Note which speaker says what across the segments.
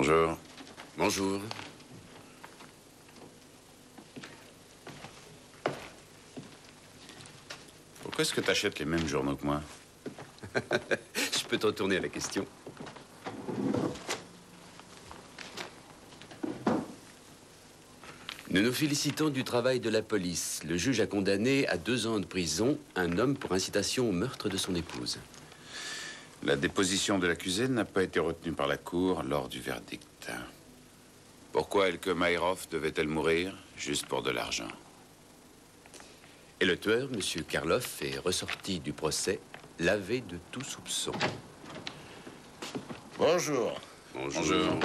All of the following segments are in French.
Speaker 1: Bonjour.
Speaker 2: Bonjour.
Speaker 1: Pourquoi est-ce que tu achètes les mêmes journaux que moi?
Speaker 2: Je peux te retourner à la question. Nous nous félicitons du travail de la police. Le juge a condamné à 2 ans de prison un homme pour incitation au meurtre de son épouse.
Speaker 1: La déposition de l'accusé n'a pas été retenue par la cour lors du verdict. Pourquoi Elke Meyerhoff devait-elle mourir? Juste pour de l'argent.
Speaker 2: Et le tueur, M. Karloff, est ressorti du procès lavé de tout soupçon.
Speaker 3: Bonjour.
Speaker 1: Bonjour.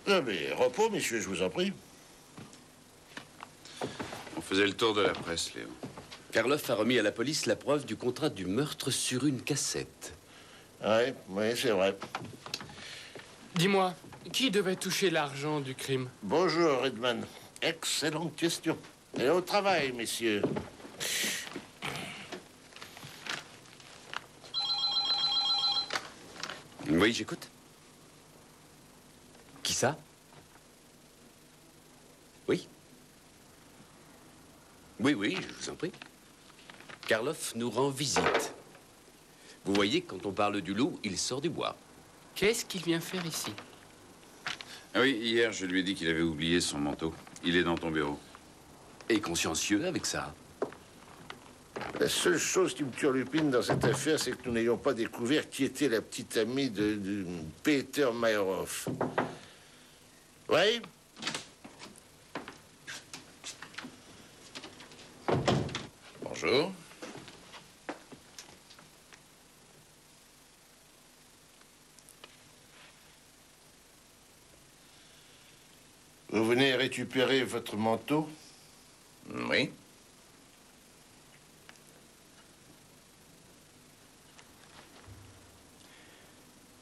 Speaker 3: Mais repos, messieurs, je vous en prie.
Speaker 1: On faisait le tour de la presse, Léo.
Speaker 2: Karloff a remis à la police la preuve du contrat du meurtre sur une cassette.
Speaker 3: Oui, c'est vrai.
Speaker 4: Dis-moi, qui devait toucher l'argent du crime?
Speaker 3: Bonjour, Redman. Excellente question. Et au travail, messieurs.
Speaker 2: Oui, j'écoute. Qui ça? Oui. Oui, je vous en prie. Karloff nous rend visite. Vous voyez, quand on parle du loup, il sort du bois.
Speaker 4: Qu'est-ce qu'il vient faire ici?
Speaker 1: Ah oui, hier, je lui ai dit qu'il avait oublié son manteau. Il est dans ton bureau.
Speaker 2: Et consciencieux avec ça.
Speaker 3: La seule chose qui me turlupine dans cette affaire, c'est que nous n'ayons pas découvert qui était la petite amie de Peter Meyerhoff. Oui?
Speaker 1: Bonjour.
Speaker 3: Vous venez récupérer votre manteau?
Speaker 1: Oui.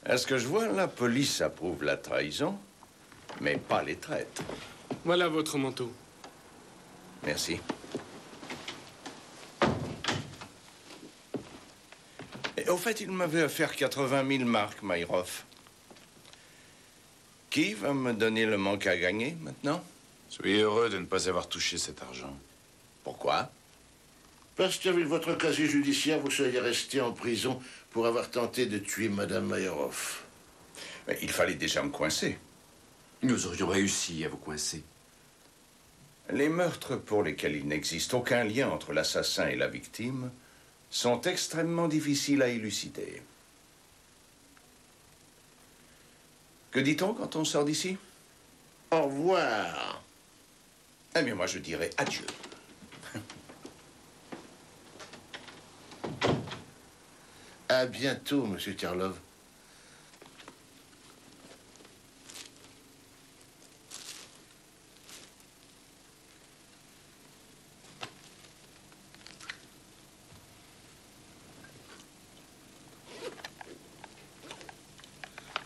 Speaker 5: À ce que je vois, la police approuve la trahison, mais pas les traîtres.
Speaker 4: Voilà votre manteau.
Speaker 5: Merci. Et au fait, il m'avait offert 80 000 marks, Meyerhoff. Qui va me donner le manque à gagner, maintenant?
Speaker 1: Soyez heureux de ne pas avoir touché cet argent.
Speaker 5: Pourquoi?
Speaker 3: Parce qu'avec votre casier judiciaire, vous seriez resté en prison pour avoir tenté de tuer Madame Meyerhoff.
Speaker 5: Mais il fallait déjà me coincer.
Speaker 2: Nous aurions réussi à vous coincer.
Speaker 5: Les meurtres pour lesquels il n'existe aucun lien entre l'assassin et la victime sont extrêmement difficiles à élucider. Que dit-on quand on sort d'ici?
Speaker 3: Au revoir.
Speaker 5: Eh bien, moi, je dirais adieu.
Speaker 3: À bientôt, Monsieur Karloff.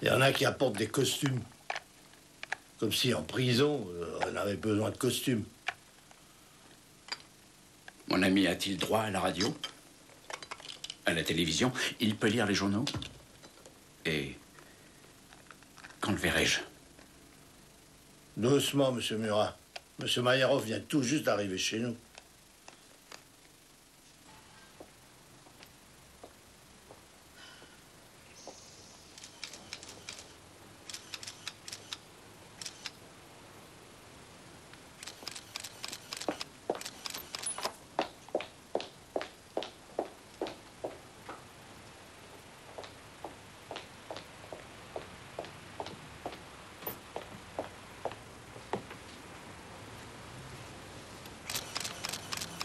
Speaker 6: Il y en a qui apportent des costumes. Comme si en prison, on avait besoin de costumes.
Speaker 7: Mon ami a-t-il droit à la radio? À la télévision? Il peut lire les journaux? Et quand le verrai-je?
Speaker 6: Doucement, Monsieur Murat. Monsieur Meyerhoff vient tout juste d'arriver chez nous.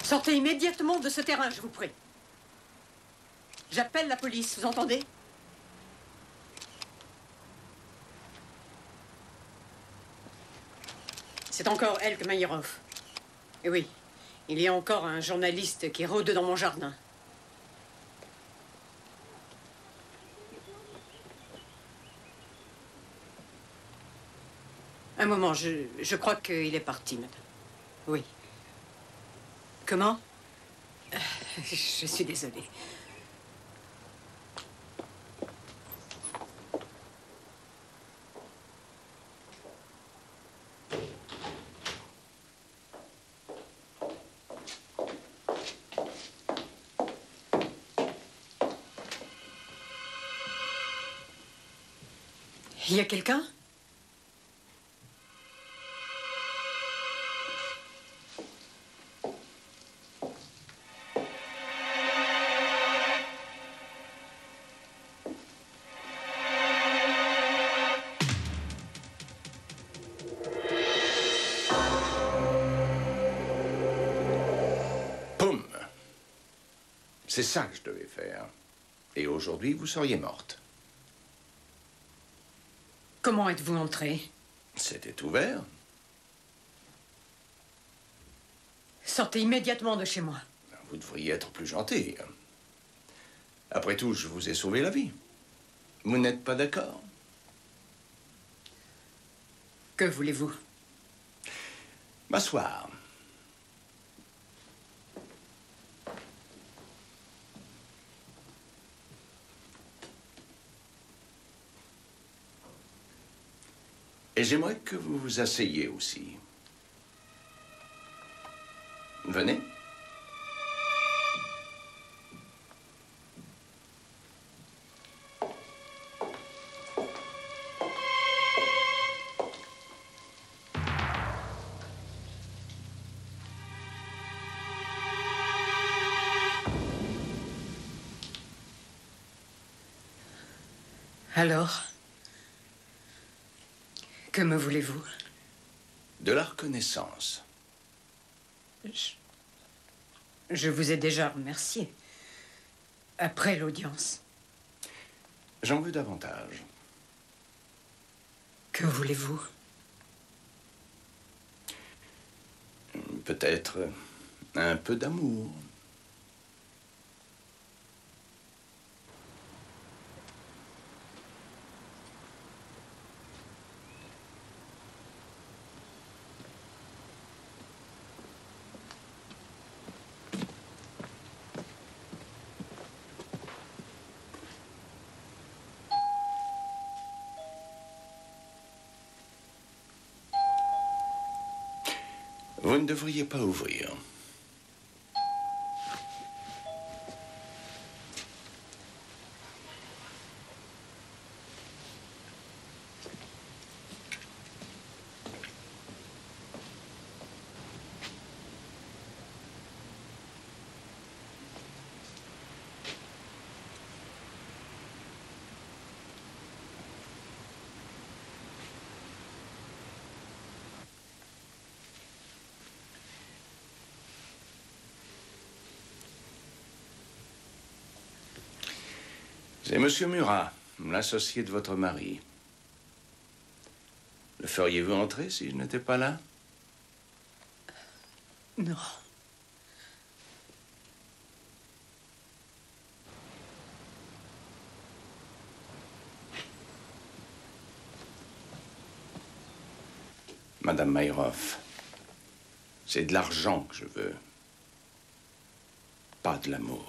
Speaker 8: Sortez immédiatement de ce terrain, je vous prie. J'appelle la police, vous entendez? C'est encore Elke Meyerhoff. Et oui, il y a encore un journaliste qui rôde dans mon jardin. Un moment, je crois qu'il est parti, madame. Oui. Comment? Je suis désolée. Il y a quelqu'un?
Speaker 5: Poum! C'est ça que je devais faire. Et aujourd'hui, vous seriez morte.
Speaker 8: Comment êtes-vous entré?
Speaker 5: C'était ouvert.
Speaker 8: Sortez immédiatement de chez moi.
Speaker 5: Vous devriez être plus gentil. Après tout, je vous ai sauvé la vie. Vous n'êtes pas d'accord?
Speaker 8: Que voulez-vous?
Speaker 5: M'asseoir. Et j'aimerais que vous vous asseyiez aussi. Venez.
Speaker 8: Alors? Que me voulez-vous?
Speaker 5: De la reconnaissance.
Speaker 8: Je vous ai déjà remercié. Après l'audience.
Speaker 5: J'en veux davantage.
Speaker 8: Que voulez-vous?
Speaker 5: Peut-être un peu d'amour. Vous ne devriez pas ouvrir. C'est Monsieur Murat, l'associé de votre mari. Le feriez-vous entrer si je n'étais pas là?
Speaker 8: Non.
Speaker 5: Madame Meyroff, c'est de l'argent que je veux, pas de l'amour.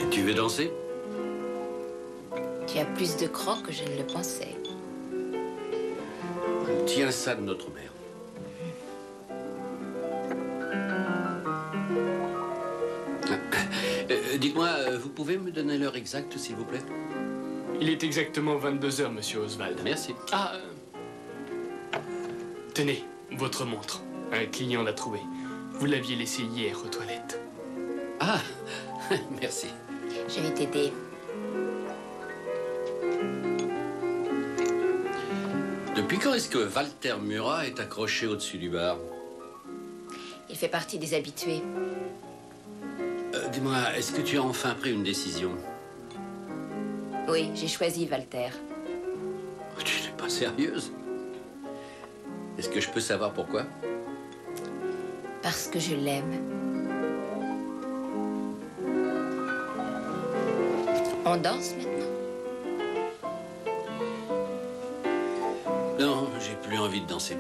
Speaker 2: Tu veux danser?
Speaker 9: Tu as plus de crocs que je ne le pensais.
Speaker 2: Tiens ça de notre mère. Dites-moi, vous pouvez me donner l'heure exacte, s'il vous plaît?
Speaker 4: Il est exactement 22 heures, monsieur Oswald.
Speaker 2: Merci.
Speaker 4: Ah, tenez, votre montre. Un client l'a trouvée. Vous l'aviez laissée hier aux toilettes.
Speaker 2: Ah, merci.
Speaker 9: Je vais t'aider.
Speaker 2: Depuis quand est-ce que Walter Murat est accroché au-dessus du bar?
Speaker 9: Il fait partie des habitués.
Speaker 2: Dis-moi, est-ce que tu as enfin pris une décision?
Speaker 9: Oui, j'ai choisi Walter.
Speaker 2: Tu n'es pas sérieuse? Est-ce que je peux savoir pourquoi?
Speaker 9: Parce que je l'aime. On danse maintenant?
Speaker 2: Non, j'ai plus envie de danser.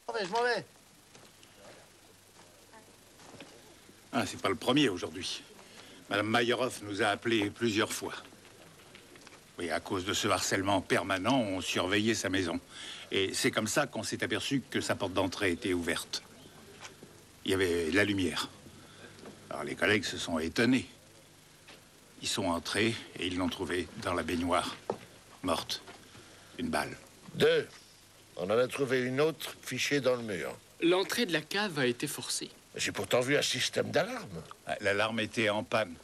Speaker 6: Je m'en vais.
Speaker 10: Ah, c'est pas le premier aujourd'hui. Madame Meyerhoff nous a appelés plusieurs fois. Oui, à cause de ce harcèlement permanent, on surveillait sa maison. Et c'est comme ça qu'on s'est aperçu que sa porte d'entrée était ouverte. Il y avait de la lumière. Alors les collègues se sont étonnés. Ils sont entrés et ils l'ont trouvée dans la baignoire, morte. Une balle.
Speaker 3: 2. On en a trouvé une autre fichée dans le mur.
Speaker 4: L'entrée de la cave a été forcée.
Speaker 3: J'ai pourtant vu un système d'alarme.
Speaker 10: L'alarme était en panne.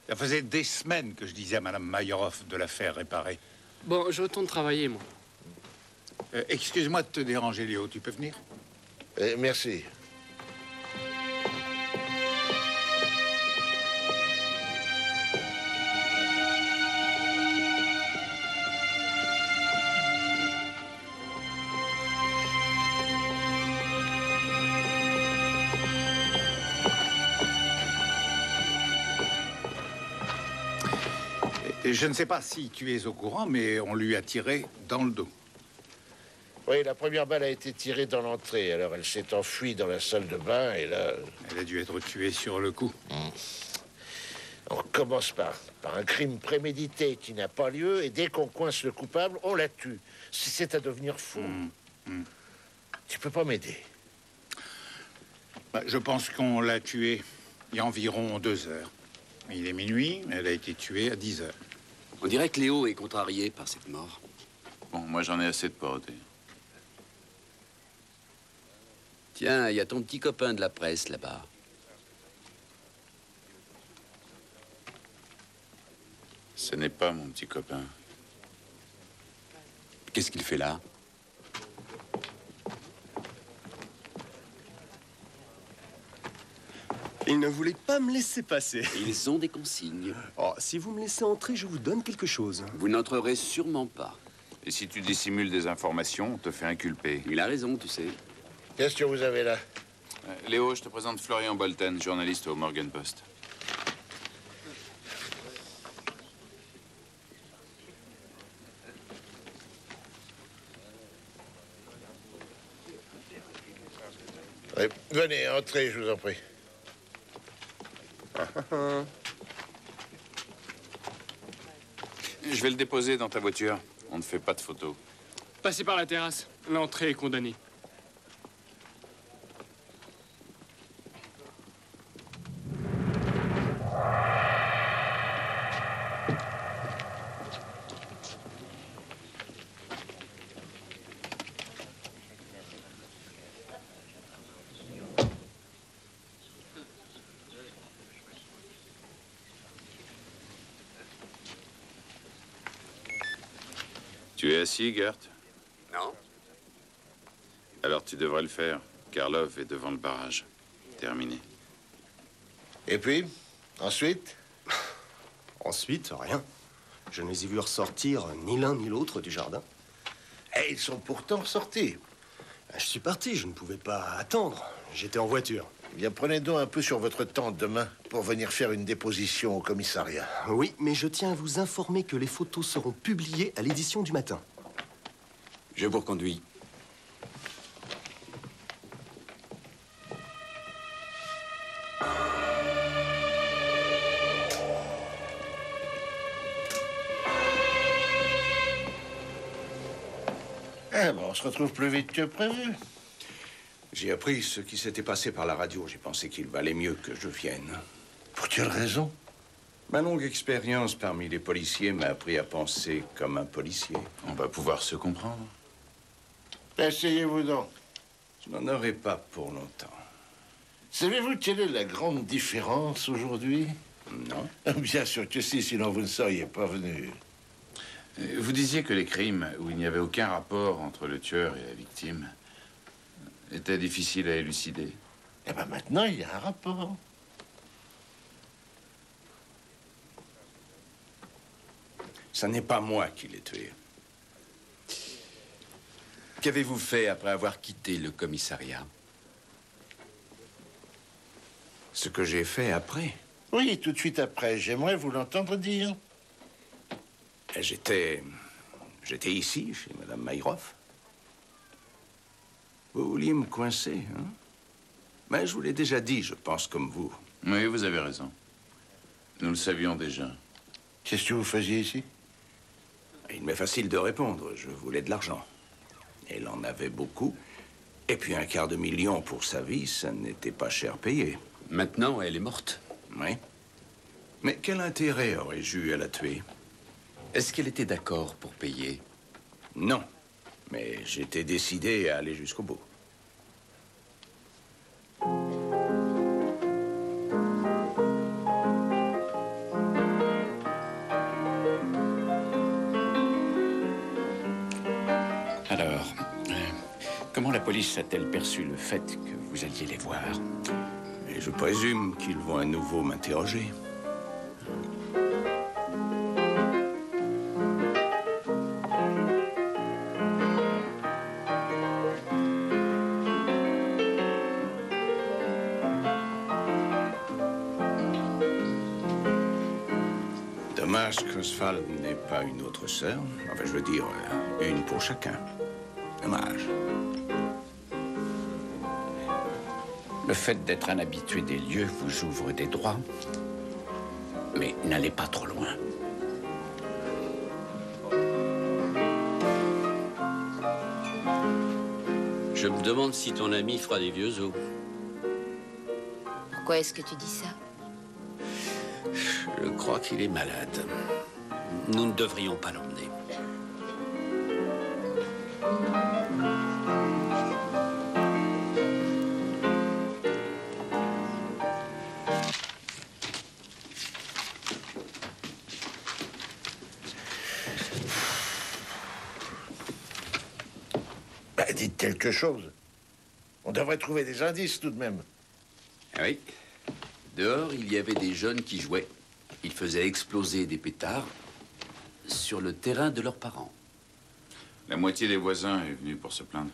Speaker 10: Ça faisait des semaines que je disais à Madame Meyerhoff de la faire réparer.
Speaker 4: Bon, je retourne travailler, moi.
Speaker 10: Excuse-moi de te déranger, Léo. Tu peux venir?
Speaker 3: Merci.
Speaker 10: Je ne sais pas si tu es au courant, mais on lui a tiré dans le dos.
Speaker 3: Oui, la première balle a été tirée dans l'entrée. Alors elle s'est enfuie dans la salle de bain et là...
Speaker 10: Elle a dû être tuée sur le coup.
Speaker 3: On commence par un crime prémédité qui n'a pas lieu et dès qu'on coince le coupable, on la tue. C'est à devenir fou. Tu peux pas m'aider?
Speaker 10: Je pense qu'on l'a tuée il y a environ 2 heures. Il est minuit, elle a été tuée à 10 heures.
Speaker 2: On dirait que Léo est contrarié par cette mort.
Speaker 1: Bon, moi j'en ai assez de porodé.
Speaker 2: Tiens, il y a ton petit copain de la presse là-bas.
Speaker 1: Ce n'est pas mon petit copain.
Speaker 2: Qu'est-ce qu'il fait là?
Speaker 11: Ils ne voulaient pas me laisser passer.
Speaker 2: Ils ont des consignes.
Speaker 11: Oh, si vous me laissez entrer, je vous donne quelque chose.
Speaker 2: Vous n'entrerez sûrement pas.
Speaker 1: Et si tu dissimules des informations, on te fait inculper.
Speaker 2: Il a raison, tu sais.
Speaker 3: Qu'est-ce que vous avez là?
Speaker 1: Léo, je te présente Florian Bolten, journaliste au Morgan Post.
Speaker 3: Oui, venez, entrez, je vous en prie.
Speaker 1: Je vais le déposer dans ta voiture. On ne fait pas de photos.
Speaker 4: Passez par la terrasse. L'entrée est condamnée.
Speaker 1: Tu es assis, Gert?
Speaker 2: Non.
Speaker 1: Alors tu devrais le faire. Karlov est devant le barrage. Terminé.
Speaker 3: Et puis, ensuite?
Speaker 11: Ensuite, rien. Je ne les ai vus ressortir ni l'un ni l'autre du jardin.
Speaker 3: Et ils sont pourtant sortis.
Speaker 11: Je suis parti, je ne pouvais pas attendre. J'étais en voiture.
Speaker 3: Eh bien, prenez donc un peu sur votre temps demain pour venir faire une déposition au commissariat.
Speaker 11: Oui, mais je tiens à vous informer que les photos seront publiées à l'édition du matin.
Speaker 2: Je vous reconduis.
Speaker 3: Ah bon, on se retrouve plus vite que prévu.
Speaker 5: J'ai appris ce qui s'était passé par la radio. J'ai pensé qu'il valait mieux que je vienne.
Speaker 3: Pour quelle raison?
Speaker 5: Ma longue expérience parmi les policiers m'a appris à penser comme un policier.
Speaker 1: On va pouvoir se comprendre.
Speaker 3: Essayez-vous donc.
Speaker 5: Je n'en aurai pas pour longtemps.
Speaker 3: Savez-vous quelle est la grande différence aujourd'hui?
Speaker 5: Non.
Speaker 3: Bien sûr que si, sinon vous ne seriez pas venu.
Speaker 1: Vous disiez que les crimes où il n'y avait aucun rapport entre le tueur et la victime étaient difficiles à élucider.
Speaker 3: Eh bien maintenant, il y a un rapport.
Speaker 5: Ce n'est pas moi qui l'ai tué.
Speaker 2: Qu'avez-vous fait après avoir quitté le commissariat?
Speaker 5: Ce que j'ai fait après?
Speaker 3: Oui, tout de suite après. J'aimerais vous l'entendre dire.
Speaker 5: J'étais ici, chez Madame Meyerhoff. Vous vouliez me coincer, hein? Mais je vous l'ai déjà dit, je pense comme vous.
Speaker 1: Oui, vous avez raison. Nous le savions déjà.
Speaker 3: Qu'est-ce que vous faisiez ici?
Speaker 5: Il m'est facile de répondre. Je voulais de l'argent. Elle en avait beaucoup. Et puis $250 000 pour sa vie, ça n'était pas cher payé.
Speaker 2: Maintenant, elle est morte.
Speaker 5: Oui. Mais quel intérêt aurais-je eu à la tuer?
Speaker 2: Est-ce qu'elle était d'accord pour payer?
Speaker 5: Non. Mais j'étais décidé à aller jusqu'au bout.
Speaker 7: Alors, comment la police a-t-elle perçu le fait que vous alliez les voir?
Speaker 5: Et je présume qu'ils vont à nouveau m'interroger. Dommage qu'Oswald n'ait pas une autre sœur. Enfin, je veux dire, une pour chacun. Dommage.
Speaker 7: Le fait d'être un habitué des lieux vous ouvre des droits. Mais n'allez pas trop loin.
Speaker 2: Je me demande si ton ami fera des vieux os.
Speaker 9: Pourquoi est-ce que tu dis ça?
Speaker 2: Je crois qu'il est malade. Nous ne devrions pas l'emmener.
Speaker 3: Bah, dites quelque chose. On devrait trouver des indices tout de même.
Speaker 2: Oui. Dehors, il y avait des jeunes qui jouaient. Ils faisaient exploser des pétards sur le terrain de leurs parents.
Speaker 1: La moitié des voisins est venue pour se plaindre.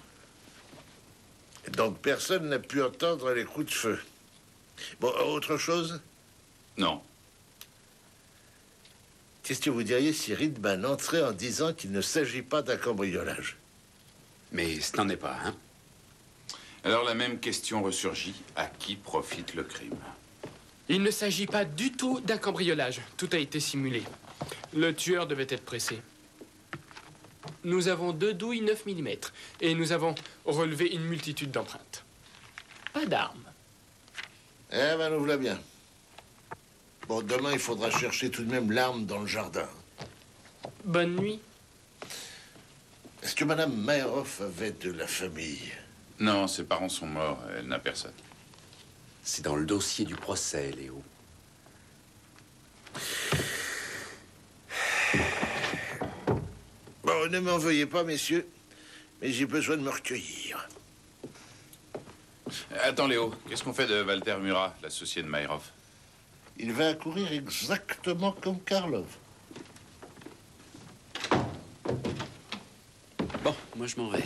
Speaker 3: Donc personne n'a pu entendre les coups de feu. Bon, autre chose?
Speaker 1: Non.
Speaker 3: Qu'est-ce que vous diriez si Ridman entrait en disant qu'il ne s'agit pas d'un cambriolage?
Speaker 2: Mais ce n'en est pas, hein?
Speaker 1: Alors la même question ressurgit. À qui profite le crime?
Speaker 4: Il ne s'agit pas du tout d'un cambriolage. Tout a été simulé. Le tueur devait être pressé. Nous avons 2 douilles 9 mm et nous avons relevé une multitude d'empreintes. Pas d'armes.
Speaker 3: Eh ben, nous voilà bien. Bon, demain, il faudra chercher tout de même l'arme dans le jardin.
Speaker 4: Bonne nuit.
Speaker 3: Est-ce que Madame Meyerhoff avait de la famille?
Speaker 1: Non, ses parents sont morts. Elle n'a personne.
Speaker 2: C'est dans le dossier du procès, Léo.
Speaker 3: Bon, ne m'en veuillez pas, messieurs, mais j'ai besoin de me recueillir.
Speaker 1: Attends, Léo. Qu'est-ce qu'on fait de Walter Murat, l'associé de Meyerhoff?
Speaker 3: Il va accourir exactement comme Karlov.
Speaker 2: Bon, moi je m'en vais.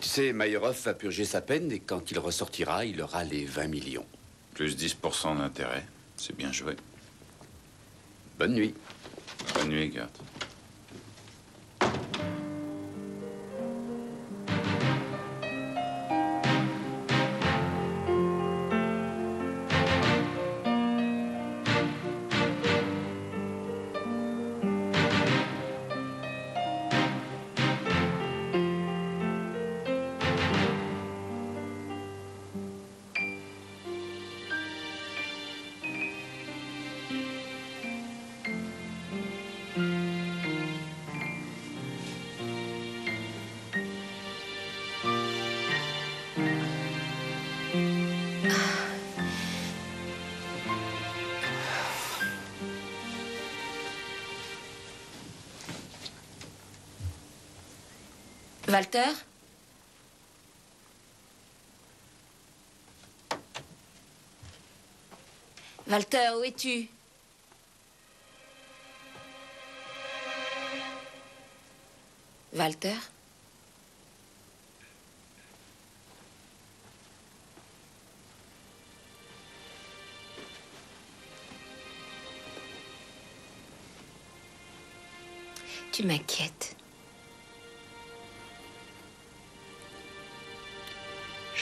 Speaker 2: Tu sais, Meyerhoff va purger sa peine et quand il ressortira, il aura les 20 millions.
Speaker 1: Plus 10% d'intérêt. C'est bien joué.
Speaker 2: Bonne nuit.
Speaker 1: Bonne nuit, Gert.
Speaker 9: Walter? Walter, où es-tu? Walter? Tu m'inquiètes.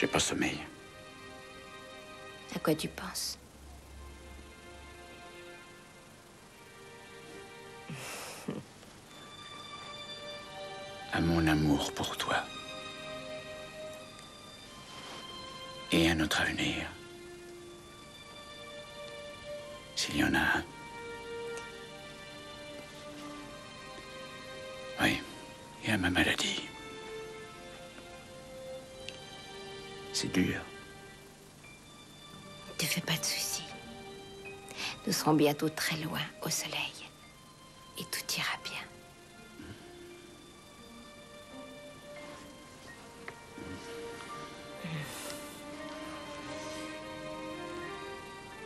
Speaker 7: J'ai pas sommeil.
Speaker 9: À quoi tu penses?
Speaker 7: À mon amour pour toi. Et à notre avenir. S'il y en a un. Oui, et à ma maladie. C'est dur.
Speaker 9: Ne te fais pas de soucis. Nous serons bientôt très loin, au soleil. Et tout ira bien.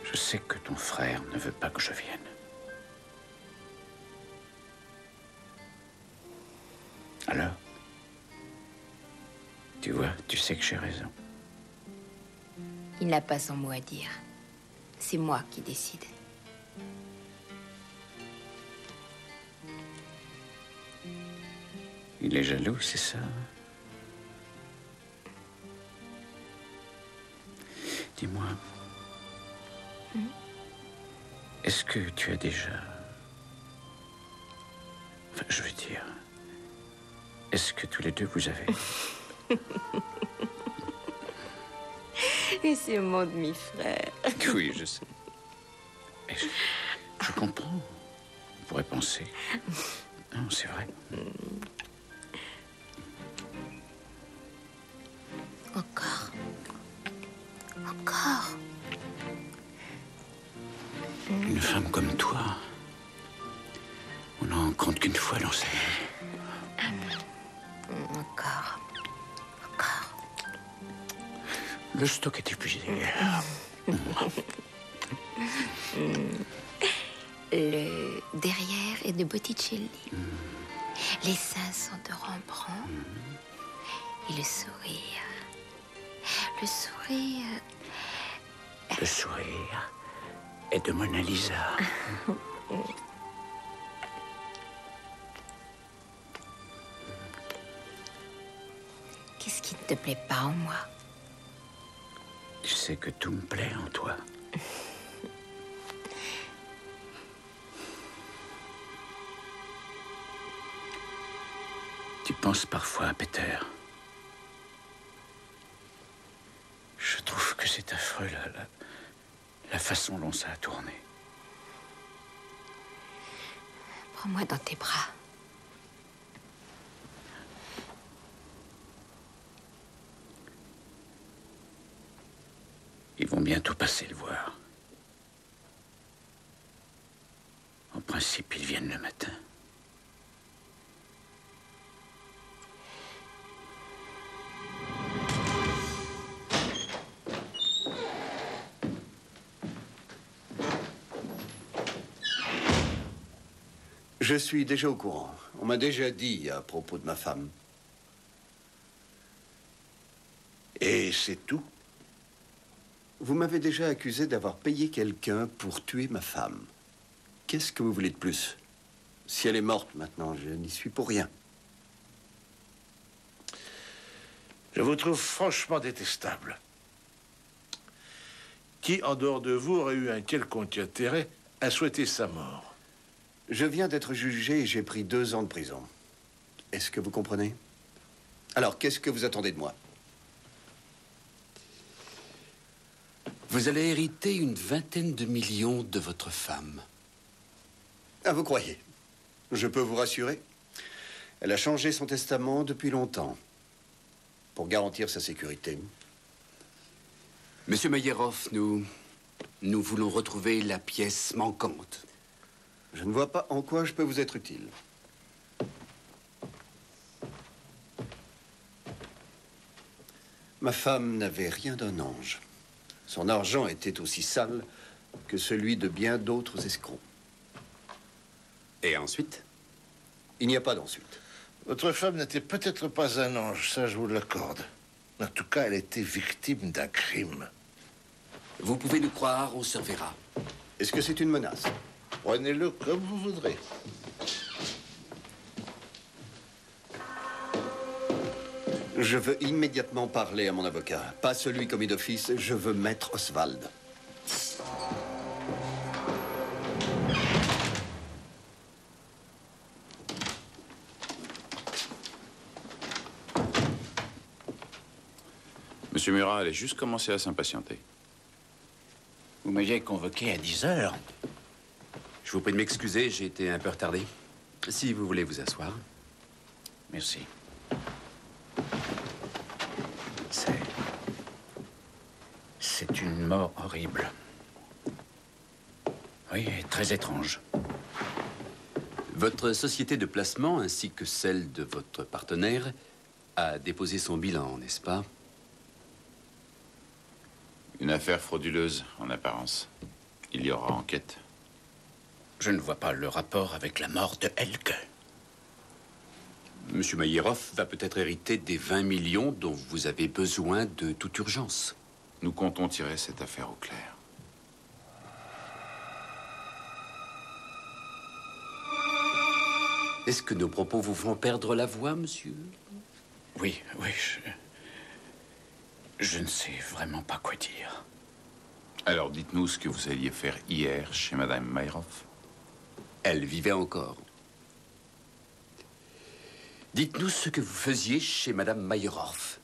Speaker 7: Je sais que ton frère ne veut pas que je vienne. Alors? Tu vois, tu sais que j'ai raison.
Speaker 9: Il n'a pas son mot à dire. C'est moi qui décide.
Speaker 7: Il est jaloux, c'est ça? Dis-moi, est-ce que tu as déjà... Enfin, je veux dire, est-ce que tous les deux vous avez...
Speaker 9: Et c'est mon demi-frère.
Speaker 7: Oui, je sais. Et je comprends. On pourrait penser. Non, c'est vrai.
Speaker 9: Encore. Encore.
Speaker 7: Une femme comme toi, on n'en rencontre qu'une fois dans sa vie.
Speaker 9: Encore. Encore.
Speaker 7: Le stock est épuisé.
Speaker 9: Le derrière est de Botticelli. Les seins sont de Rembrandt. Et le sourire. Le sourire...
Speaker 7: Le sourire est de Mona Lisa.
Speaker 9: Qu'est-ce qui ne te plaît pas en moi?
Speaker 7: Tu sais que tout me plaît en toi. Tu penses parfois à Peter. Je trouve que c'est affreux, la façon dont ça a tourné.
Speaker 9: Prends-moi dans tes bras.
Speaker 7: Ils vont bientôt passer le voir. En principe, ils viennent le matin.
Speaker 12: Je suis déjà au courant. On m'a déjà dit à propos de ma femme.
Speaker 3: Et c'est tout?
Speaker 12: Vous m'avez déjà accusé d'avoir payé quelqu'un pour tuer ma femme. Qu'est-ce que vous voulez de plus? Si elle est morte maintenant, je n'y suis pour rien.
Speaker 3: Je vous trouve franchement détestable. Qui, en dehors de vous, aurait eu un quelconque intérêt à souhaiter sa mort?
Speaker 12: Je viens d'être jugé et j'ai pris 2 ans de prison. Est-ce que vous comprenez? Alors, qu'est-ce que vous attendez de moi?
Speaker 2: Vous allez hériter une 20aine de millions de votre femme.
Speaker 12: Ah, vous croyez? Je peux vous rassurer. Elle a changé son testament depuis longtemps. Pour garantir sa sécurité.
Speaker 2: Monsieur Meyerhoff, nous voulons retrouver la pièce manquante.
Speaker 12: Je ne vois pas en quoi je peux vous être utile. Ma femme n'avait rien d'un ange. Son argent était aussi sale que celui de bien d'autres escrocs.
Speaker 2: Et ensuite?
Speaker 12: Il n'y a pas d'ensuite.
Speaker 3: Votre femme n'était peut-être pas un ange, ça je vous l'accorde. En tout cas, elle était victime d'un crime.
Speaker 2: Vous pouvez nous croire, on se reverra.
Speaker 12: Est-ce que c'est une menace?
Speaker 3: Prenez-le comme vous voudrez.
Speaker 12: Je veux immédiatement parler à mon avocat. Pas celui commis d'office, je veux Maître Oswald.
Speaker 1: Monsieur Murat allait juste commencer à s'impatienter.
Speaker 7: Vous m'aviez convoqué à 10 heures.
Speaker 2: Je vous prie de m'excuser, j'ai été un peu retardé. Si vous voulez vous asseoir.
Speaker 7: Merci. C'est une mort horrible. Oui, et très étrange.
Speaker 2: Votre société de placement, ainsi que celle de votre partenaire, a déposé son bilan, n'est-ce pas?
Speaker 1: Une affaire frauduleuse, en apparence. Il y aura enquête.
Speaker 7: Je ne vois pas le rapport avec la mort de Elke.
Speaker 2: Monsieur Maïrov va peut-être hériter des 20 millions dont vous avez besoin de toute urgence.
Speaker 1: Nous comptons tirer cette affaire au clair.
Speaker 2: Est-ce que nos propos vous font perdre la voix, monsieur?
Speaker 7: Oui, je ne sais vraiment pas quoi dire.
Speaker 1: Alors dites-nous ce que vous alliez faire hier chez Madame Maïrov.
Speaker 2: Elle vivait encore. Dites-nous ce que vous faisiez chez Madame Maïrov.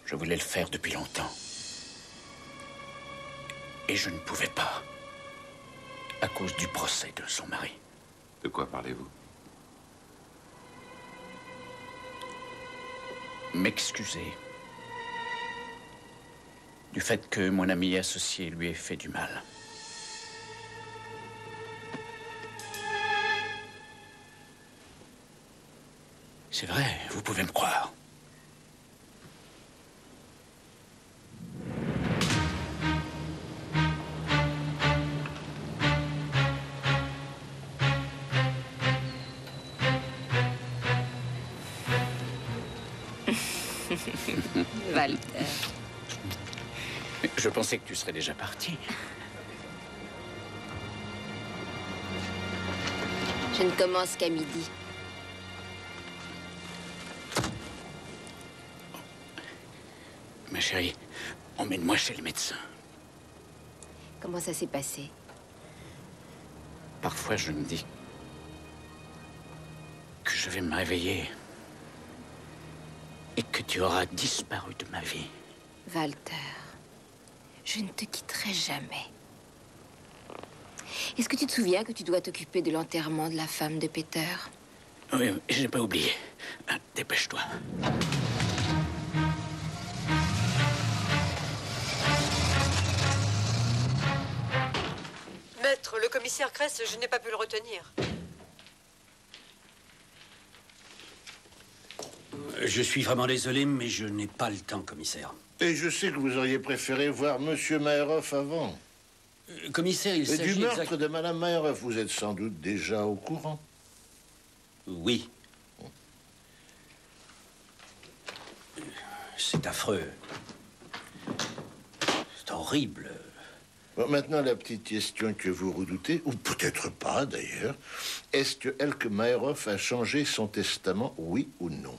Speaker 7: Je voulais le faire depuis longtemps. Et je ne pouvais pas. À cause du procès de son mari.
Speaker 1: De quoi parlez-vous?
Speaker 7: M'excuser. Du fait que mon ami associé lui ait fait du mal. C'est vrai, vous pouvez me croire.
Speaker 9: Walter.
Speaker 7: Je pensais que tu serais déjà parti.
Speaker 9: Je ne commence qu'à midi.
Speaker 7: Ma chérie, emmène-moi chez le médecin.
Speaker 9: Comment ça s'est passé?
Speaker 7: Parfois, je me dis que je vais me réveiller et que tu auras disparu de ma vie.
Speaker 9: Walter, je ne te quitterai jamais. Est-ce que tu te souviens que tu dois t'occuper de l'enterrement de la femme de Peter?
Speaker 7: Oui, je n'ai pas oublié. Dépêche-toi.
Speaker 13: Maître, le commissaire Kress, je n'ai pas pu le retenir.
Speaker 14: Je suis vraiment désolé, mais je n'ai pas le temps, commissaire.
Speaker 3: Et je sais que vous auriez préféré voir Monsieur Maïrov avant.
Speaker 14: Commissaire, il s'agit...
Speaker 3: Et du meurtre de Madame Maïrov, vous êtes sans doute déjà au courant.
Speaker 14: Oui. C'est affreux. C'est horrible.
Speaker 3: Bon, maintenant, la petite question que vous redoutez, ou peut-être pas d'ailleurs, est-ce que Elke Maïrov a changé son testament, oui ou non?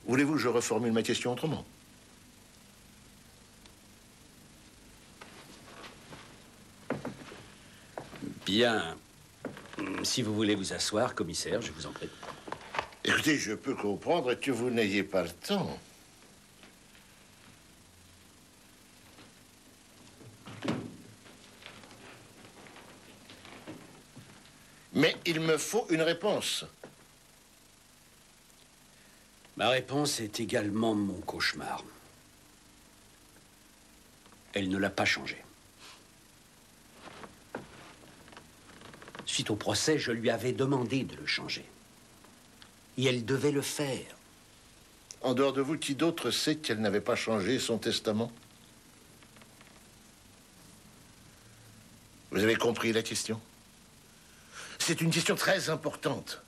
Speaker 3: Voulez-vous que je reformule ma question autrement?
Speaker 14: Bien. Si vous voulez vous asseoir, commissaire, je vous en prie.
Speaker 3: Écoutez, je peux comprendre que vous n'ayez pas le temps. Mais il me faut une réponse.
Speaker 14: Ma réponse est également mon cauchemar. Elle ne l'a pas changé. Suite au procès, je lui avais demandé de le changer. Et elle devait le faire.
Speaker 3: En dehors de vous, qui d'autre sait qu'elle n'avait pas changé son testament? Vous avez compris la question? C'est une question très importante.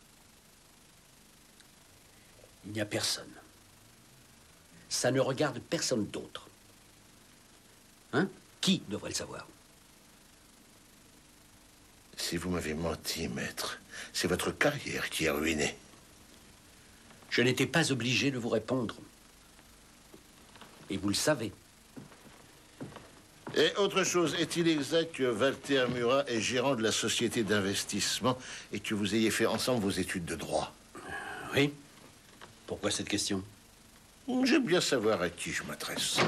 Speaker 14: Il n'y a personne. Ça ne regarde personne d'autre. Hein? Qui devrait le savoir?
Speaker 3: Si vous m'avez menti, maître, c'est votre carrière qui est ruinée.
Speaker 14: Je n'étais pas obligé de vous répondre. Et vous le savez.
Speaker 3: Et autre chose, est-il exact que Walter Murat est gérant de la société d'investissement et que vous ayez fait ensemble vos études de droit?
Speaker 14: Oui. Pourquoi cette question?
Speaker 3: J'aime bien savoir à qui je m'adresse.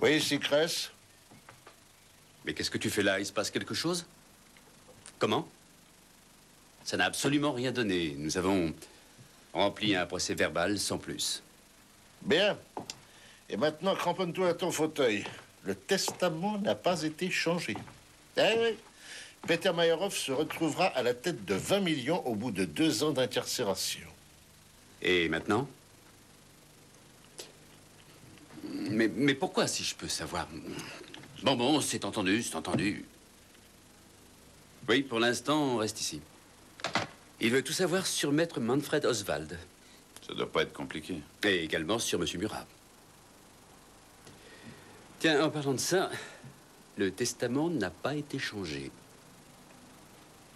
Speaker 3: Oui, ici Cress.
Speaker 14: Mais qu'est-ce que tu fais là? Il se passe quelque chose? Comment? Ça n'a absolument rien donné. Nous avons rempli un procès verbal sans plus.
Speaker 3: Bien. Et maintenant, cramponne-toi à ton fauteuil. Le testament n'a pas été changé. Eh oui. Peter Meyerhoff se retrouvera à la tête de 20 millions au bout de 2 ans d'incarcération.
Speaker 14: Et maintenant? Mais pourquoi, si je peux savoir? Bon, c'est entendu, c'est entendu. Oui, pour l'instant, on reste ici. Il veut tout savoir sur maître Manfred Oswald.
Speaker 1: Ça doit pas être compliqué.
Speaker 14: Et également sur monsieur Murat. Tiens, en parlant de ça, le testament n'a pas été changé.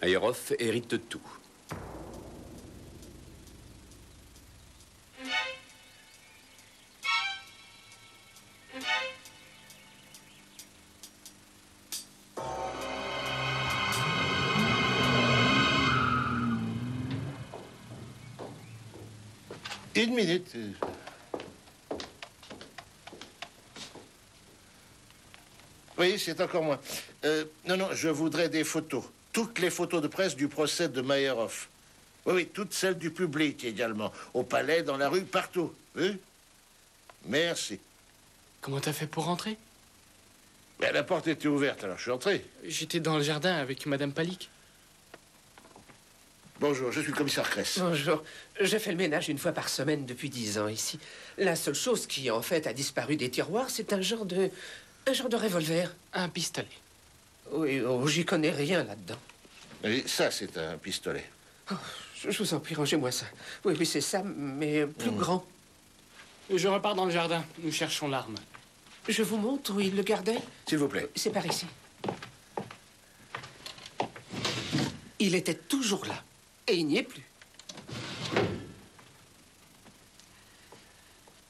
Speaker 14: Meyerhoff hérite de tout.
Speaker 3: Une minute. Oui, c'est encore moi. Non, je voudrais des photos. Toutes les photos de presse du procès de Meyerhoff. Oui, toutes celles du public également. Au palais, dans la rue, partout. Oui? Merci.
Speaker 4: Comment t'as fait pour rentrer?
Speaker 3: Ben, la porte était ouverte, alors je suis entré.
Speaker 4: J'étais dans le jardin avec Madame Palik.
Speaker 3: Bonjour, je suis le commissaire Cress.
Speaker 15: Bonjour. Je fais le ménage une fois par semaine depuis 10 ans ici. La seule chose qui, en fait, a disparu des tiroirs, c'est un genre de revolver.
Speaker 4: Un pistolet.
Speaker 15: Oui, oh, j'y connais rien là-dedans.
Speaker 3: Et ça, c'est un pistolet.
Speaker 15: Oh, je vous en prie, rangez-moi ça. Oui, c'est ça, mais plus grand.
Speaker 4: Je repars dans le jardin. Nous cherchons l'arme.
Speaker 15: Je vous montre où il le gardait?
Speaker 3: S'il vous plaît.
Speaker 15: C'est par ici. Il était toujours là. Et il n'y est plus.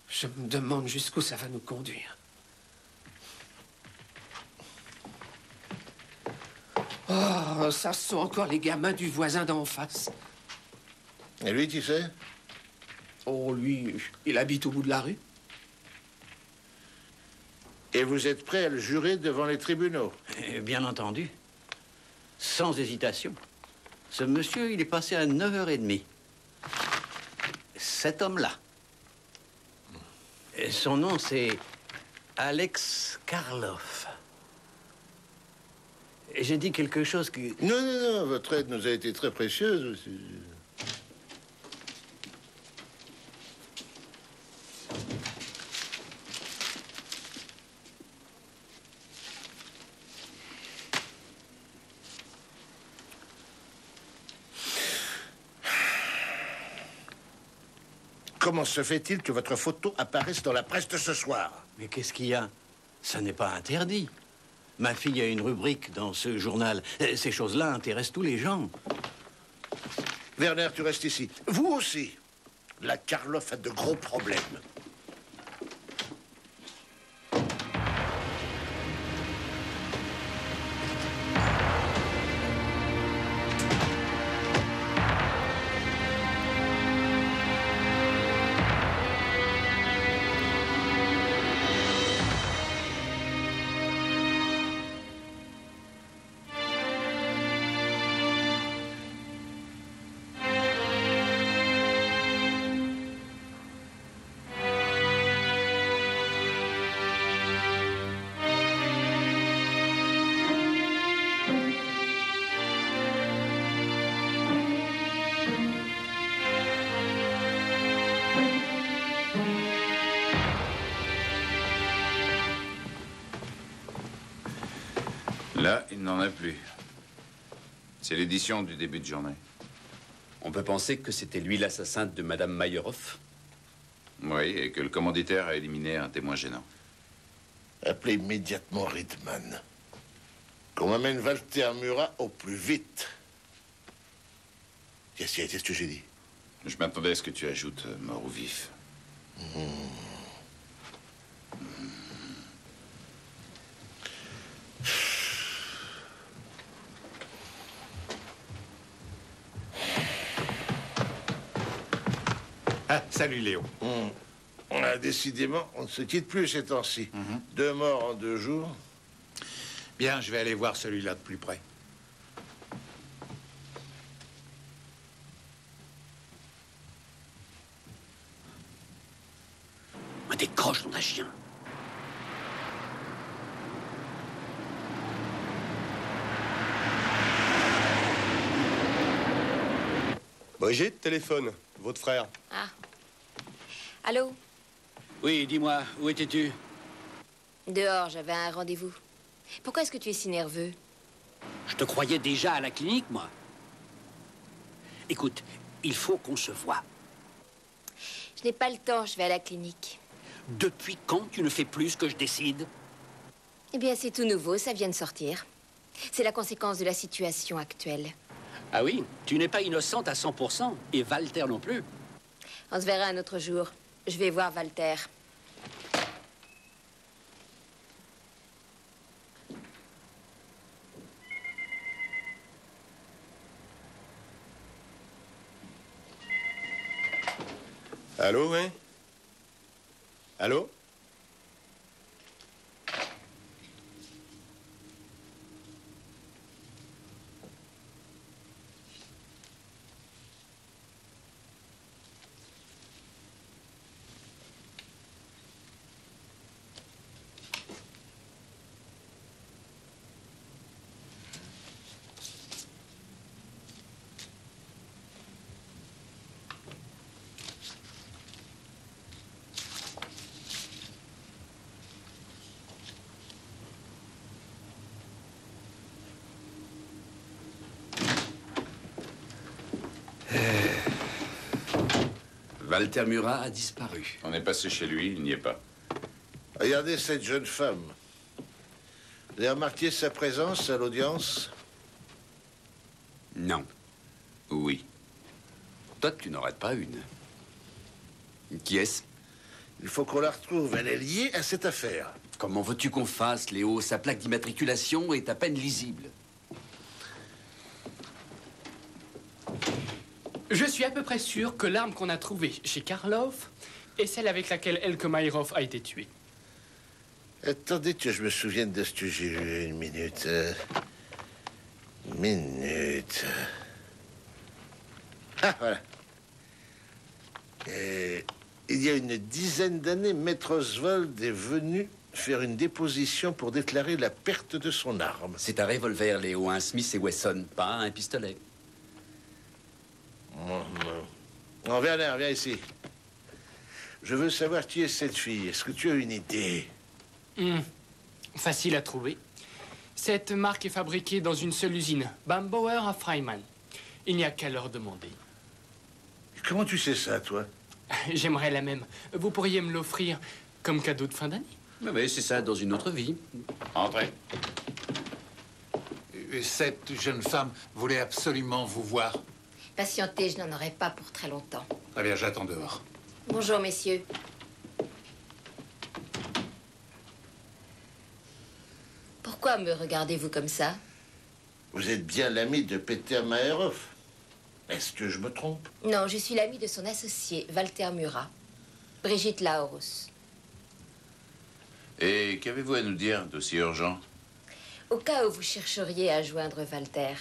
Speaker 15: Je me demande jusqu'où ça va nous conduire. Oh, ça, ce sont encore les gamins du voisin d'en face.
Speaker 3: Et lui, tu sais?
Speaker 15: Oh, lui, il habite au bout de la rue.
Speaker 3: Et vous êtes prêt à le jurer devant les tribunaux?
Speaker 12: Bien entendu. Sans hésitation. Ce monsieur, il est passé à 9h30. Cet homme-là. Son nom, c'est Alex Karloff. J'ai dit quelque chose qui...
Speaker 3: Non, votre aide nous a été très précieuse. Comment se fait-il que votre photo apparaisse dans la presse de ce soir?
Speaker 12: Mais qu'est-ce qu'il y a? Ça n'est pas interdit. Ma fille a une rubrique dans ce journal. Ces choses-là intéressent tous les gens.
Speaker 3: Werner, tu restes ici. Vous aussi. La Karloff a de gros problèmes.
Speaker 1: Là, il n'en a plus. C'est l'édition du début de journée.
Speaker 14: On peut penser que c'était lui l'assassin de Madame Meyerhoff.
Speaker 1: Oui, et que le commanditaire a éliminé un témoin gênant.
Speaker 3: Appelez immédiatement Riedman. Qu'on m'amène Walter Murat au plus vite. Qu'est-ce que j'ai dit?
Speaker 1: Je m'attendais à ce que tu ajoutes mort ou vif.
Speaker 10: Ah, salut Léo.
Speaker 3: Ah, décidément, on ne se quitte plus ces temps-ci. 2 morts en 2 jours.
Speaker 10: Bien, je vais aller voir celui-là de plus près.
Speaker 7: Me décroche, ton chien.
Speaker 11: Brigitte, téléphone. Votre frère.
Speaker 9: Ah. Allô?
Speaker 7: Oui, dis-moi, où étais-tu?
Speaker 9: Dehors, j'avais un rendez-vous. Pourquoi est-ce que tu es si nerveux?
Speaker 7: Je te croyais déjà à la clinique, moi. Écoute, il faut qu'on se voie.
Speaker 9: Je n'ai pas le temps, je vais à la clinique.
Speaker 7: Depuis quand tu ne fais plus ce que je décide?
Speaker 9: Eh bien, c'est tout nouveau, ça vient de sortir. C'est la conséquence de la situation actuelle.
Speaker 7: Ah oui, tu n'es pas innocente à 100%, et Walter non plus.
Speaker 9: On se verra un autre jour. Je vais voir Walter.
Speaker 11: Allô, hein? Allô?
Speaker 14: Walter Murat a disparu.
Speaker 1: On est passé chez lui, il n'y est pas.
Speaker 3: Regardez cette jeune femme. Vous avez remarqué sa présence à l'audience?
Speaker 14: Non. Oui. Toi, tu n'en rates pas une. Qui est-ce?
Speaker 3: Il faut qu'on la retrouve. Elle est liée à cette affaire.
Speaker 14: Comment veux-tu qu'on fasse, Léo? Sa plaque d'immatriculation est à peine lisible.
Speaker 4: Je suis à peu près sûr que l'arme qu'on a trouvée chez Karloff est celle avec laquelle Elke Meyerhoff a été tué.
Speaker 3: Attendez que je me souvienne de ce que j'ai vu. Une minute. Minute. Ah, voilà. Il y a une dizaine d'années, Maître Oswald est venu faire une déposition pour déclarer la perte de son arme.
Speaker 14: C'est un revolver, Léo, un Smith et Wesson, pas un pistolet.
Speaker 3: Non, Werner, viens ici. Je veux savoir qui est cette fille. Est-ce que tu as une idée?
Speaker 4: Facile à trouver. Cette marque est fabriquée dans une seule usine, Bambauer à Freimann. Il n'y a qu'à leur demander.
Speaker 3: Comment tu sais ça, toi?
Speaker 4: J'aimerais la même. Vous pourriez me l'offrir comme cadeau de fin d'année.
Speaker 14: Oui, c'est ça, dans une autre vie.
Speaker 1: Entrez.
Speaker 10: Cette jeune femme voulait absolument vous voir.
Speaker 9: Patientez, je n'en aurai pas pour très longtemps.
Speaker 10: Très bien, j'attends dehors.
Speaker 9: Bonjour, messieurs. Pourquoi me regardez-vous comme ça?
Speaker 3: Vous êtes bien l'ami de Peter Meyerhoff. Est-ce que je me trompe?
Speaker 9: Non, je suis l'ami de son associé, Walter Murat. Brigitte Laurus.
Speaker 1: Et qu'avez-vous à nous dire d'aussi urgent?
Speaker 9: Au cas où vous chercheriez à joindre Walter,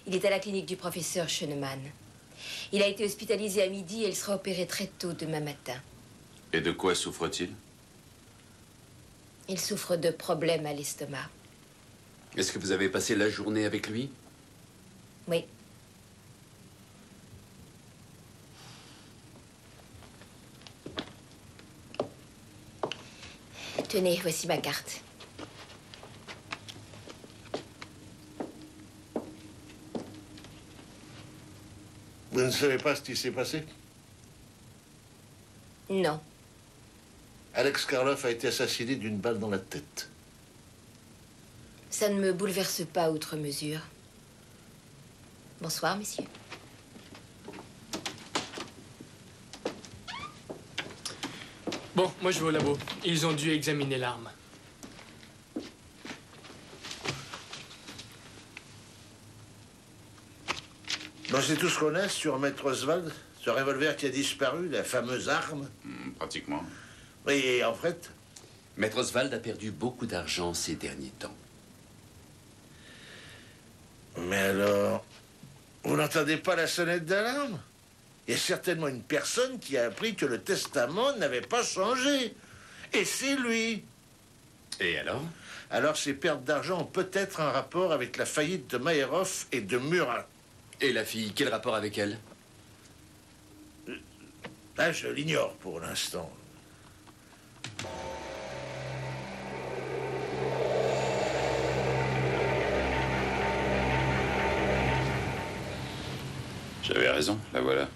Speaker 9: il est à la clinique du professeur Schönemann. Il a été hospitalisé à midi et il sera opéré très tôt demain matin.
Speaker 1: Et de quoi souffre-t-il?
Speaker 9: Il souffre de problèmes à l'estomac.
Speaker 14: Est-ce que vous avez passé la journée avec lui?
Speaker 9: Oui. Tenez, voici ma carte.
Speaker 3: Vous ne savez pas ce qui s'est passé?
Speaker 9: Non.
Speaker 3: Alex Karloff a été assassiné d'une balle dans la tête.
Speaker 9: Ça ne me bouleverse pas outre mesure. Bonsoir, messieurs.
Speaker 4: Bon, moi je vais au labo. Ils ont dû examiner l'arme.
Speaker 3: Donc c'est tout ce qu'on a sur Maître Oswald? Ce revolver qui a disparu, la fameuse arme?
Speaker 1: Pratiquement.
Speaker 3: Oui, et en fait?
Speaker 2: Maître Oswald a perdu beaucoup d'argent ces derniers temps.
Speaker 3: Mais alors, vous n'entendez pas la sonnette d'alarme? Il y a certainement une personne qui a appris que le testament n'avait pas changé. Et c'est lui.
Speaker 2: Et alors?
Speaker 3: Alors ces pertes d'argent ont peut-être un rapport avec la faillite de Meyerhoff et de Murat.
Speaker 2: Et la fille, quel rapport avec elle?
Speaker 3: Là, je l'ignore pour l'instant.
Speaker 1: J'avais raison, la voilà.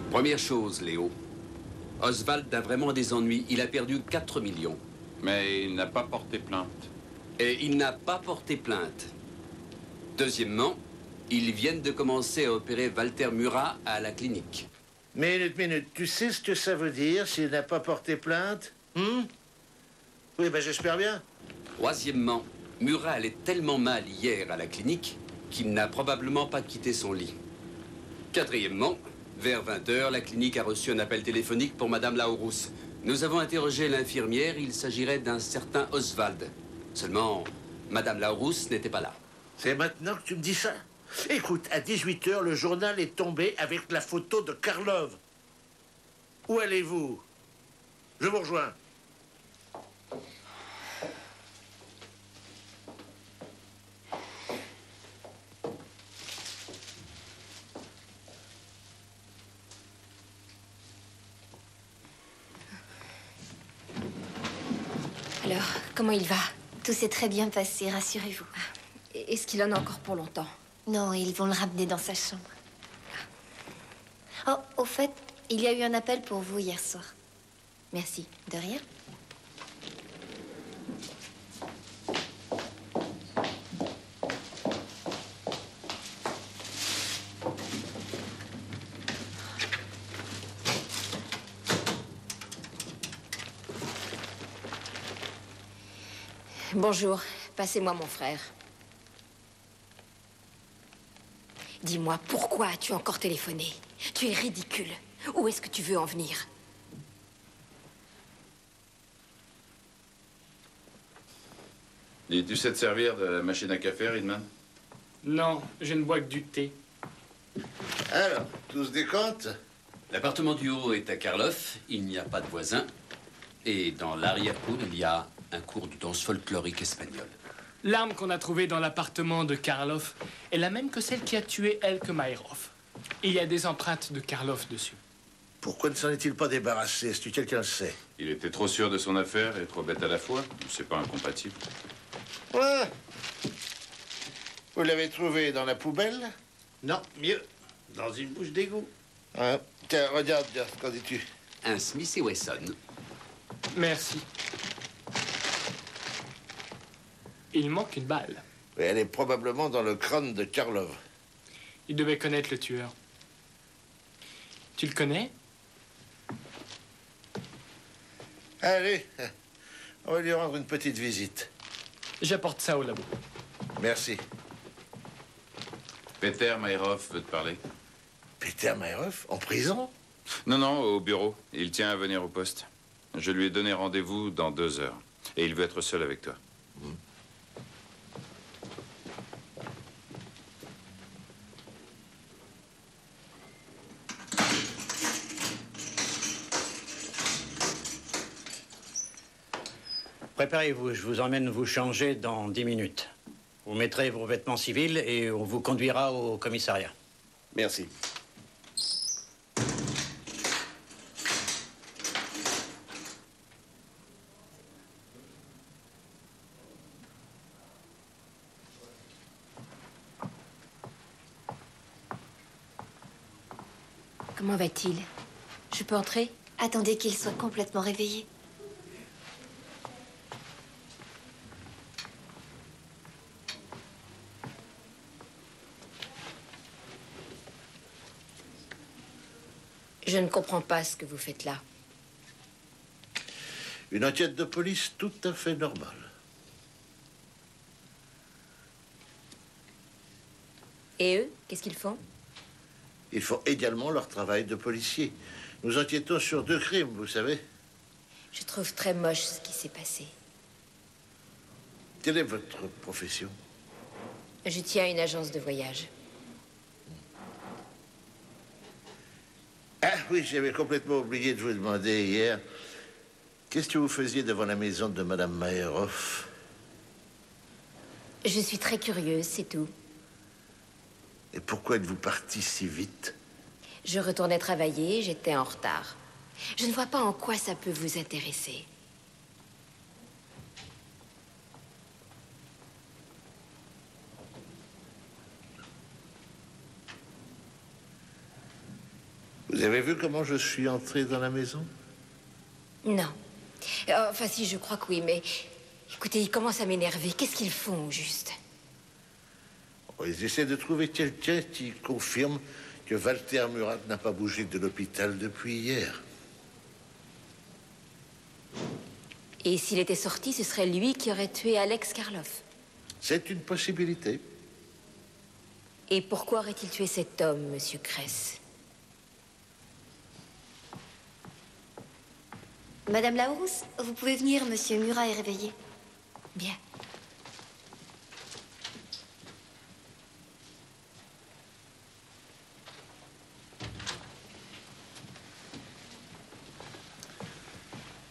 Speaker 2: Première chose, Léo. Oswald a vraiment des ennuis. Il a perdu 4 millions.
Speaker 1: Mais il n'a pas porté plainte.
Speaker 2: Et il n'a pas porté plainte. Deuxièmement, ils viennent de commencer à opérer Walter Murat à la clinique.
Speaker 3: Minute. Tu sais ce que ça veut dire s'il n'a pas porté plainte? Oui, ben j'espère bien.
Speaker 2: Troisièmement, Murat allait tellement mal hier à la clinique qu'il n'a probablement pas quitté son lit. Quatrièmement, vers 20h, la clinique a reçu un appel téléphonique pour Madame Larousse. Nous avons interrogé l'infirmière, il s'agirait d'un certain Oswald. Seulement, Madame Larousse n'était pas là.
Speaker 3: C'est maintenant que tu me dis ça? Écoute, à 18h, le journal est tombé avec la photo de Karlov. Où allez-vous? Je vous rejoins.
Speaker 9: Alors, comment il va?
Speaker 16: Tout s'est très bien passé, rassurez-vous.
Speaker 9: Est-ce qu'il en a encore pour longtemps?
Speaker 16: Non, ils vont le ramener dans sa chambre. Oh, au fait, il y a eu un appel pour vous hier soir.
Speaker 9: Merci.
Speaker 16: De rien.
Speaker 9: Bonjour. Passez-moi mon frère. Dis-moi, pourquoi as-tu encore téléphoné? Tu es ridicule. Où est-ce que tu veux en venir?
Speaker 1: Et tu sais te servir de la machine à café, Ridman?
Speaker 4: Non, je ne bois que du thé.
Speaker 3: Alors, tout se décompte?
Speaker 2: L'appartement du haut est à Karloff, il n'y a pas de voisins. Et dans l'arrière-cour, il y a un cours de danse folklorique espagnole.
Speaker 4: L'arme qu'on a trouvée dans l'appartement de Karloff est la même que celle qui a tué Elke Meyerhoff. Il y a des empreintes de Karloff dessus.
Speaker 3: Pourquoi ne s'en est-il pas débarrassé? Est-ce que quelqu'un le sait?
Speaker 1: Il était trop sûr de son affaire et trop bête à la fois. C'est pas incompatible.
Speaker 3: Ouais. Vous l'avez trouvé dans la poubelle?
Speaker 6: Non, mieux. Dans une bouche d'égout.
Speaker 3: Ouais. Tiens, regarde, qu'en dis-tu?
Speaker 2: Un Smith et Wesson.
Speaker 4: Merci. Il manque une balle.
Speaker 3: Oui, elle est probablement dans le crâne de Karlov.
Speaker 4: Il devait connaître le tueur. Tu le connais?
Speaker 3: Allez, on va lui rendre une petite visite.
Speaker 4: J'apporte ça au labo.
Speaker 3: Merci.
Speaker 1: Peter Meyerhoff veut te parler.
Speaker 3: Peter Meyerhoff, en prison?
Speaker 1: Non, non, au bureau. Il tient à venir au poste. Je lui ai donné rendez-vous dans 2 heures. Et il veut être seul avec toi.
Speaker 17: Préparez-vous, je vous emmène vous changer dans 10 minutes. Vous mettrez vos vêtements civils et on vous conduira au commissariat.
Speaker 12: Merci.
Speaker 9: Comment va-t-il? Je peux entrer?
Speaker 16: Attendez qu'il soit complètement réveillé.
Speaker 9: Je ne comprends pas ce que vous faites là.
Speaker 3: Une enquête de police tout à fait normale.
Speaker 9: Et eux, qu'est-ce qu'ils font?
Speaker 3: Ils font également leur travail de policier. Nous enquêtons sur 2 crimes, vous savez.
Speaker 9: Je trouve très moche ce qui s'est passé.
Speaker 3: Quelle est votre profession?
Speaker 9: Je tiens à une agence de voyage.
Speaker 3: Ah oui, j'avais complètement oublié de vous demander hier. Qu'est-ce que vous faisiez devant la maison de Madame Meyerhoff?
Speaker 9: Je suis très curieuse, c'est tout.
Speaker 3: Et pourquoi êtes-vous parti si vite?
Speaker 9: Je retournais travailler, j'étais en retard. Je ne vois pas en quoi ça peut vous intéresser.
Speaker 3: Vous avez vu comment je suis entré dans la maison?
Speaker 9: Non. Enfin, si, je crois que oui, mais... Écoutez, ils commencent à m'énerver. Qu'est-ce qu'ils font, au juste?
Speaker 3: Oh, ils essaient de trouver quelqu'un qui confirme que Walter Murat n'a pas bougé de l'hôpital depuis hier.
Speaker 9: Et s'il était sorti, ce serait lui qui aurait tué Alex Karloff.
Speaker 3: C'est une possibilité.
Speaker 9: Et pourquoi aurait-il tué cet homme, Monsieur Kress?
Speaker 16: Madame Larousse, vous pouvez venir, Monsieur Murat est réveillé.
Speaker 9: Bien.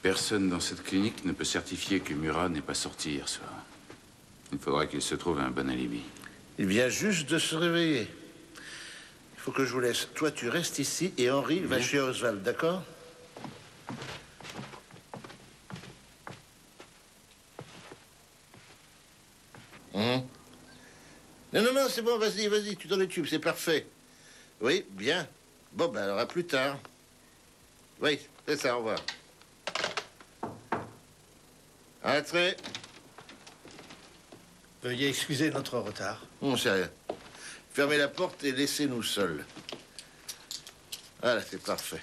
Speaker 1: Personne dans cette clinique ne peut certifier que Murat n'est pas sorti hier soir. Il faudra qu'il se trouve un bon alibi.
Speaker 3: Il vient juste de se réveiller. Il faut que je vous laisse. Toi, tu restes ici et Henri va chez Oswald, d'accord? Non, non, non, c'est bon, vas-y, vas-y, tu donnes le tube, c'est parfait. Oui, bien. Bon, ben alors à plus tard. Oui, c'est ça, au revoir. Entrez.
Speaker 6: Veuillez excuser notre retard.
Speaker 3: C'est rien. Fermez la porte et laissez-nous seuls. Voilà, c'est parfait.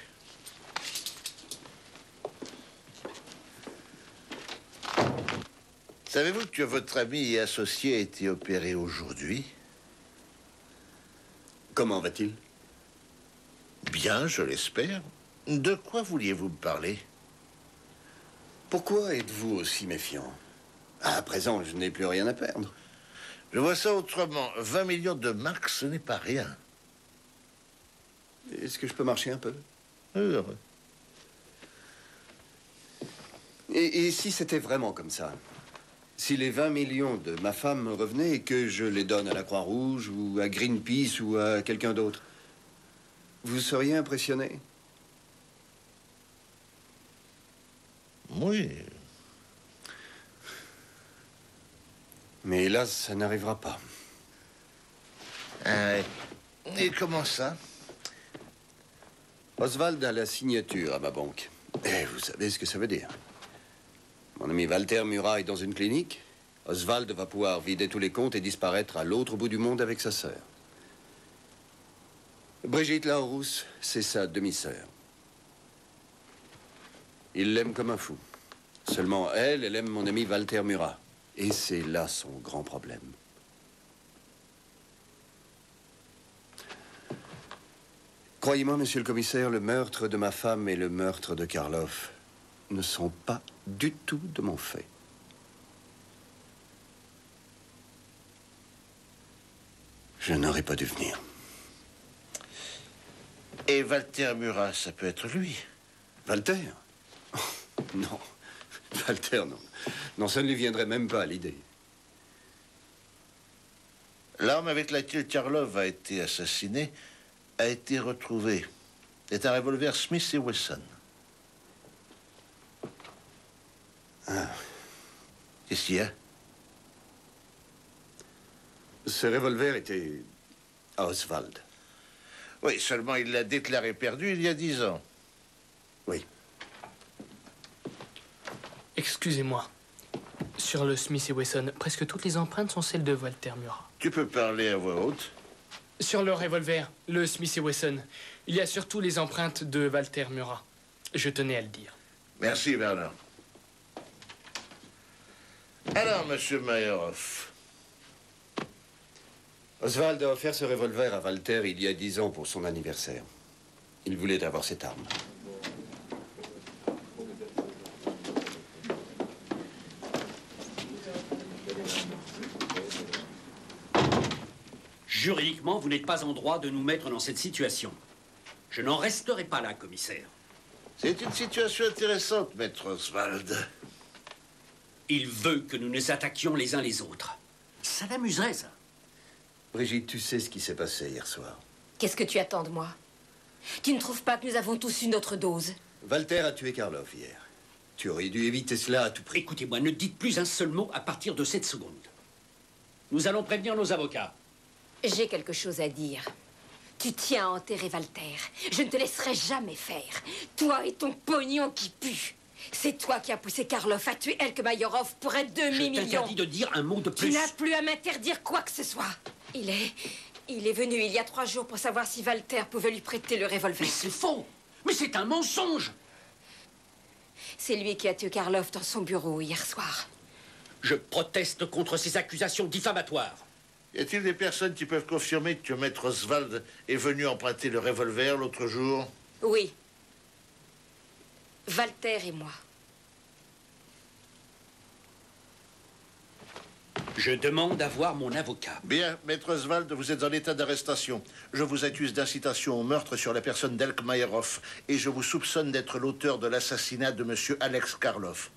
Speaker 3: Savez-vous que votre ami et associé a été opéré aujourd'hui?
Speaker 12: Comment va-t-il?
Speaker 3: Bien, je l'espère. De quoi vouliez-vous me parler?
Speaker 12: Pourquoi êtes-vous aussi méfiant? À présent, je n'ai plus rien à perdre.
Speaker 3: Je vois ça autrement. 20 millions de marks, ce n'est pas rien.
Speaker 12: Est-ce que je peux marcher un peu?
Speaker 3: Oui.
Speaker 12: Et si c'était vraiment comme ça? Si les 20 millions de ma femme me revenaient et que je les donne à la Croix-Rouge ou à Greenpeace ou à quelqu'un d'autre, vous seriez impressionné?
Speaker 3: Oui.
Speaker 12: Mais hélas, ça n'arrivera pas.
Speaker 3: Et comment ça?
Speaker 12: Oswald a la signature à ma banque. Et vous savez ce que ça veut dire. Mon ami Walter Murat est dans une clinique. Oswald va pouvoir vider tous les comptes et disparaître à l'autre bout du monde avec sa sœur. Brigitte Larousse, c'est sa demi-sœur. Il l'aime comme un fou. Seulement elle aime mon ami Walter Murat. Et c'est là son grand problème. Croyez-moi, monsieur le commissaire, le meurtre de ma femme et le meurtre de Karloff ne sont pas du tout de mon fait. Je n'aurais pas dû venir.
Speaker 3: Et Walter Murat, ça peut être lui.
Speaker 12: Walter? Oh, non. Walter, non. Non, ça ne lui viendrait même pas à l'idée.
Speaker 3: L'arme avec laquelle Karloff a été assassiné a été retrouvée. C'est un revolver Smith et Wesson.
Speaker 12: Ah.
Speaker 3: Qu'est-ce qu'il y a?
Speaker 12: Ce revolver était à Oswald.
Speaker 3: Oui, seulement il l'a déclaré perdu il y a 10 ans.
Speaker 12: Oui.
Speaker 4: Excusez-moi. Sur le Smith et Wesson, presque toutes les empreintes sont celles de Walter Murat.
Speaker 3: Tu peux parler à voix haute.
Speaker 4: Sur le revolver, le Smith et Wesson, il y a surtout les empreintes de Walter Murat. Je tenais à le dire.
Speaker 3: Merci, Werner. Alors, monsieur Meyerhoff.
Speaker 12: Oswald a offert ce revolver à Walter il y a 10 ans pour son anniversaire. Il voulait avoir cette arme.
Speaker 7: Juridiquement, vous n'êtes pas en droit de nous mettre dans cette situation. Je n'en resterai pas là, commissaire.
Speaker 3: C'est une situation intéressante, maître Oswald.
Speaker 7: Il veut que nous nous attaquions les uns les autres. Ça l'amuserait, ça.
Speaker 12: Brigitte, tu sais ce qui s'est passé hier soir.
Speaker 9: Qu'est-ce que tu attends de moi? Tu ne trouves pas que nous avons tous eu notre dose?
Speaker 12: Walter a tué Karloff hier. Tu aurais dû éviter cela à tout prix.
Speaker 7: Écoutez-moi, ne dites plus un seul mot à partir de cette seconde. Nous allons prévenir nos avocats.
Speaker 9: J'ai quelque chose à dire. Tu tiens à enterrer Walter. Je ne te laisserai jamais faire. Toi et ton pognon qui pue. C'est toi qui as poussé Karloff à tuer Elke Meyerhoff pour un demi-million.
Speaker 7: Je t'interdis de dire un mot de plus.
Speaker 9: Tu n'as plus à m'interdire quoi que ce soit. Il est venu il y a 3 jours pour savoir si Walter pouvait lui prêter le revolver.
Speaker 7: Mais c'est faux. Mais c'est un mensonge.
Speaker 9: C'est lui qui a tué Karloff dans son bureau hier soir.
Speaker 7: Je proteste contre ces accusations diffamatoires.
Speaker 3: Y a-t-il des personnes qui peuvent confirmer que maître Oswald est venu emprunter le revolver l'autre jour?
Speaker 9: Oui. Walter et moi.
Speaker 7: Je demande à voir mon avocat.
Speaker 3: Bien, maître Oswald, vous êtes en état d'arrestation. Je vous accuse d'incitation au meurtre sur la personne d'Elke Meyerhoff et je vous soupçonne d'être l'auteur de l'assassinat de monsieur Alex Karloff.